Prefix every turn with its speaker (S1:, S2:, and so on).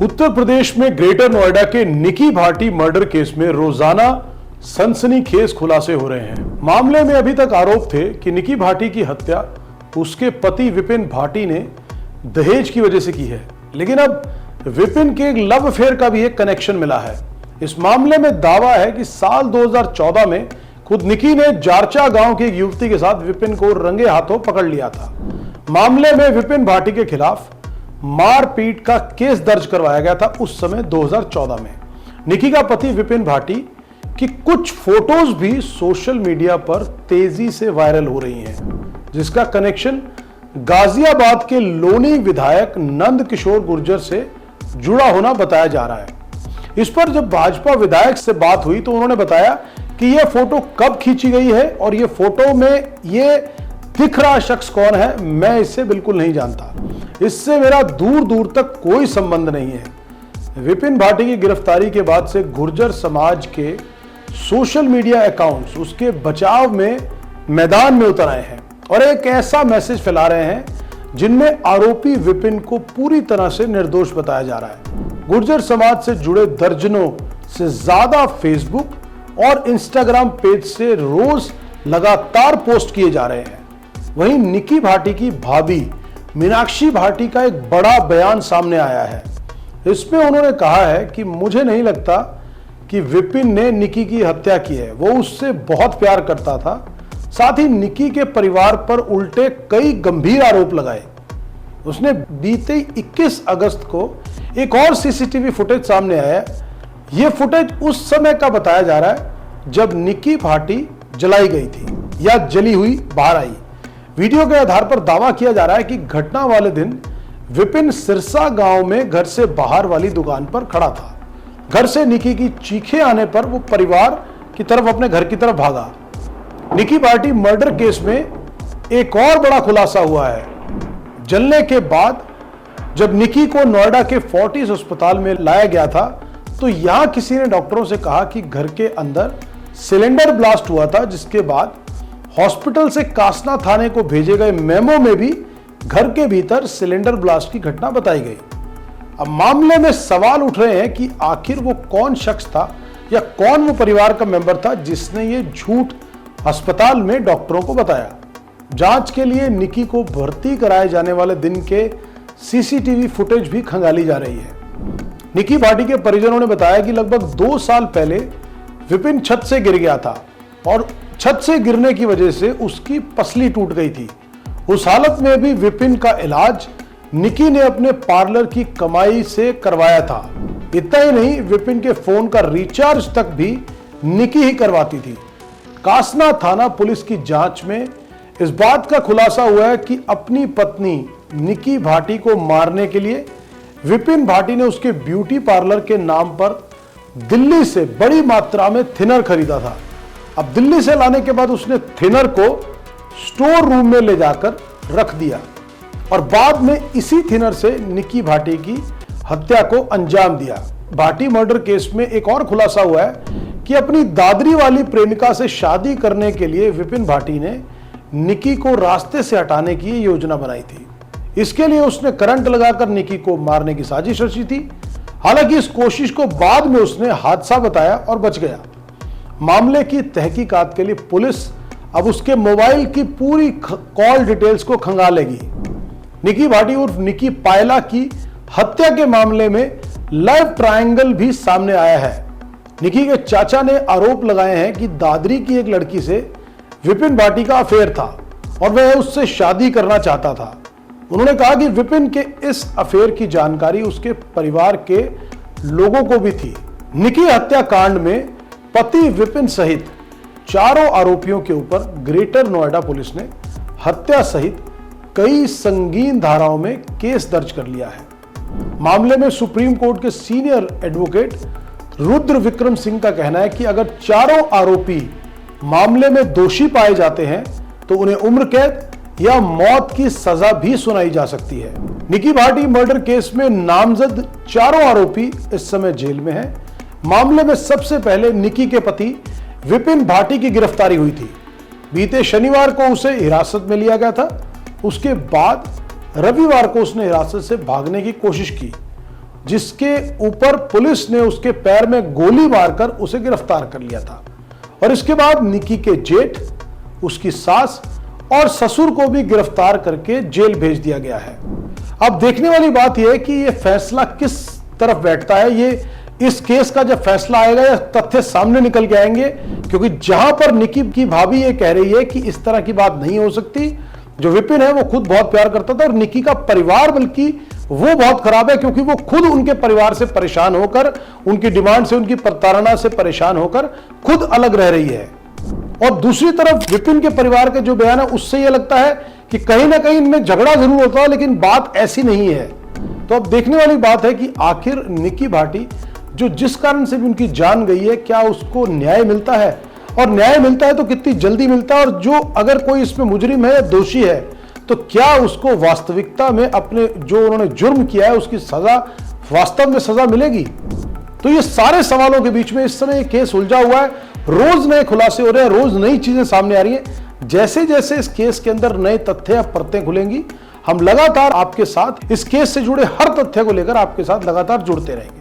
S1: उत्तर प्रदेश में ग्रेटर नोएडा के निकी Bhati murder case में रोजाना सनसनीखेज खुलासे हो रहे हैं। मामले में अभी तक आरोप थे कि निकी भाटी की हत्या उसके पति विपिन भाटी ने दहेज की वजह से की है, लेकिन अब विपिन के एक लव अफेयर का भी एक कनेक्शन मिला है। इस मामले में दावा है कि साल 2014 में खुद निकी ने जारचा गांव की एक युवती के साथ विपिन को रंगे हाथों पकड़ लिया था। मामले में विपिन भाटी के खिलाफ मारपीट का केस दर्ज करवाया गया था उस समय 2014 में। निकी का पति विपिन भाटी की कुछ फोटोज भी सोशल मीडिया पर तेजी से वायरल हो रही हैं, जिसका कनेक्शन गाजियाबाद के लोनी विधायक नंद किशोर गुर्जर से जुड़ा होना बताया जा रहा है। इस पर जब भाजपा विधायक से बात हुई तो उन्होंने बताया कि यह फोटो कब खींची गई है और यह फोटो में यह दिख रहा शख्स कौन है, मैं इससे बिल्कुल नहीं जानता। इससे मेरा दूर दूर तक कोई संबंध नहीं है। विपिन भाटी की गिरफ्तारी के बाद से गुर्जर समाज के सोशल मीडिया अकाउंट्स उसके बचाव में मैदान में उतर आए हैं और एक ऐसा मैसेज फैला रहे हैं जिनमें आरोपी विपिन को पूरी तरह से निर्दोष बताया जा रहा है। गुर्जर समाज से जुड़े दर्जनों से ज्यादा फेसबुक और इंस्टाग्राम पेज से रोज लगातार पोस्ट किए जा रहे हैं। वहीं निकी भाटी की भाभी मीनाक्षी भाटी का एक बड़ा बयान सामने आया है। इसमें उन्होंने कहा है कि मुझे नहीं लगता कि विपिन ने निकी की हत्या की है, वो उससे बहुत प्यार करता था। साथ ही निकी के परिवार पर उल्टे कई गंभीर आरोप लगाए। उसने बीते 21 अगस्त को एक और सीसीटीवी फुटेज सामने आया। यह फुटेज उस समय का बताया जा रहा है जब निकी भाटी जलाई गई थी या जली हुई बाहर आई। वीडियो के आधार पर दावा किया जा रहा है कि घटना वाले दिन विपिन सिरसा गांव में घर से बाहर वाली दुकान पर खड़ा था। घर से निकी की चीखें आने पर वो परिवार की तरफ अपने घर की तरफ भागा। निकी भाटी मर्डर केस में एक और बड़ा खुलासा हुआ है। जलने के बाद जब निकी को नोएडा के फोर्टिस अस्पताल में लाया गया था तो यहां किसी ने डॉक्टरों से कहा कि घर के अंदर सिलेंडर ब्लास्ट हुआ था, जिसके बाद हॉस्पिटल से कासना थाने को भेजे गए मेमो में भी घर के भीतर सिलेंडर ब्लास्ट की घटना बताई गई। अब मामले में सवाल उठ रहे हैं कि आखिर वो कौन शख्स था या कौन वो परिवार का मेंबर था जिसने ये झूठ अस्पताल में डॉक्टरों को बताया। जांच के लिए निकी को भर्ती कराए जाने वाले दिन के सीसीटीवी फुटेज भी खंगाली जा रही है। निकी भाटी के परिजनों ने बताया कि लगभग 2 साल पहले विपिन छत से गिर गया था और छत से गिरने की वजह से उसकी पसली टूट गई थी। उस हालत में भी विपिन का इलाज निकी ने अपने पार्लर की कमाई से करवाया था। इतना ही नहीं, विपिन के फोन का रिचार्ज तक भी निकी ही करवाती थी। कासना थाना पुलिस की जांच में इस बात का खुलासा हुआ है कि अपनी पत्नी निकी भाटी को मारने के लिए विपिन भाटी ने उसके ब्यूटी पार्लर के नाम पर दिल्ली से बड़ी मात्रा में थिनर खरीदा था। अब दिल्ली से लाने के बाद उसने थिनर को स्टोर रूम में ले जाकर रख दिया और बाद में इसी थिनर से निकी भाटी की हत्या को अंजाम दिया। भाटी मर्डर केस में एक और खुलासा हुआ है कि अपनी दादरी वाली प्रेमिका से शादी करने के लिए विपिन भाटी ने निकी को रास्ते से हटाने की योजना बनाई थी। इसके लिए उसने करंट लगाकर निकी को मारने की साजिश रची थी। हालांकि इस कोशिश को बाद में उसने हादसा बताया और बच गया। मामले की तहकीकात के लिए पुलिस अब उसके मोबाइल की पूरी कॉल डिटेल्स को खंगालेगी। निकी भाटी उर्फ निकी पायला की हत्या के मामले में लव ट्रायंगल भी सामने आया है। निकी के चाचा ने आरोप लगाए हैं कि दादरी की एक लड़की से विपिन भाटी का अफेयर था और वह उससे शादी करना चाहता था। उन्होंने कहा कि विपिन के इस अफेयर की जानकारी उसके परिवार के लोगों को भी थी। निकी हत्याकांड में पति विपिन सहित 4 आरोपियों के ऊपर ग्रेटर नोएडा पुलिस ने हत्या सहित कई संगीन धाराओं में केस दर्ज कर लिया है। मामले में सुप्रीम कोर्ट के सीनियर एडवोकेट रुद्र विक्रम सिंह का कहना है कि अगर 4 आरोपी मामले में दोषी पाए जाते हैं तो उन्हें उम्र कैद या मौत की सजा भी सुनाई जा सकती है। निकी भाटी मर्डर केस में नामजद 4 आरोपी इस समय जेल में हैं। मामले में सबसे पहले निकी के पति विपिन भाटी की गिरफ्तारी हुई थी। बीते शनिवार को उसे हिरासत में लिया गया था। उसके बाद रविवार को उसने हिरासत से भागने की कोशिश की जिसके ऊपर पुलिस ने उसके पैर में गोली मारकर उसे गिरफ्तार कर लिया था। और इसके बाद निकी के जेठ, उसकी सास और ससुर को भी गिरफ्तार करके जेल भेज दिया गया है। अब देखने वाली बात यह है कि यह फैसला किस तरफ बैठता है। ये इस केस का जब फैसला आएगा या तथ्य सामने निकल के आएंगे, क्योंकि जहां पर निकी की भाभी ये कह रही है कि इस तरह की बात नहीं हो सकती, जो विपिन है वो खुद बहुत प्यार करता था और निकी का परिवार बल्कि वो बहुत खराब है, क्योंकि वो खुद उनके परिवार से परेशान होकर, उनकी डिमांड से, उनकी प्रताड़ना से परेशान होकर खुद अलग रह रही है। और दूसरी तरफ विपिन के परिवार के जो बयान है उससे यह लगता है कि कहीं ना कहीं इनमें झगड़ा जरूर होता है, लेकिन बात ऐसी नहीं है। तो अब देखने वाली बात है कि आखिर निकी भाटी जो जिस कारण से भी उनकी जान गई है, क्या उसको न्याय मिलता है, और न्याय मिलता है तो कितनी जल्दी मिलता है, और जो अगर कोई इसमें मुजरिम है या दोषी है तो क्या उसको वास्तविकता में अपने जो उन्होंने जुर्म किया है उसकी सजा, वास्तव में सजा मिलेगी। तो ये सारे सवालों के बीच में इस समय केस उलझा हुआ है। रोज नए खुलासे हो रहे हैं, रोज नई चीजें सामने आ रही हैं। जैसे जैसे इस केस के अंदर नए तथ्य या परतें खुलेंगी, हम लगातार आपके साथ इस केस से जुड़े हर तथ्य को लेकर आपके साथ लगातार जुड़ते रहेंगे।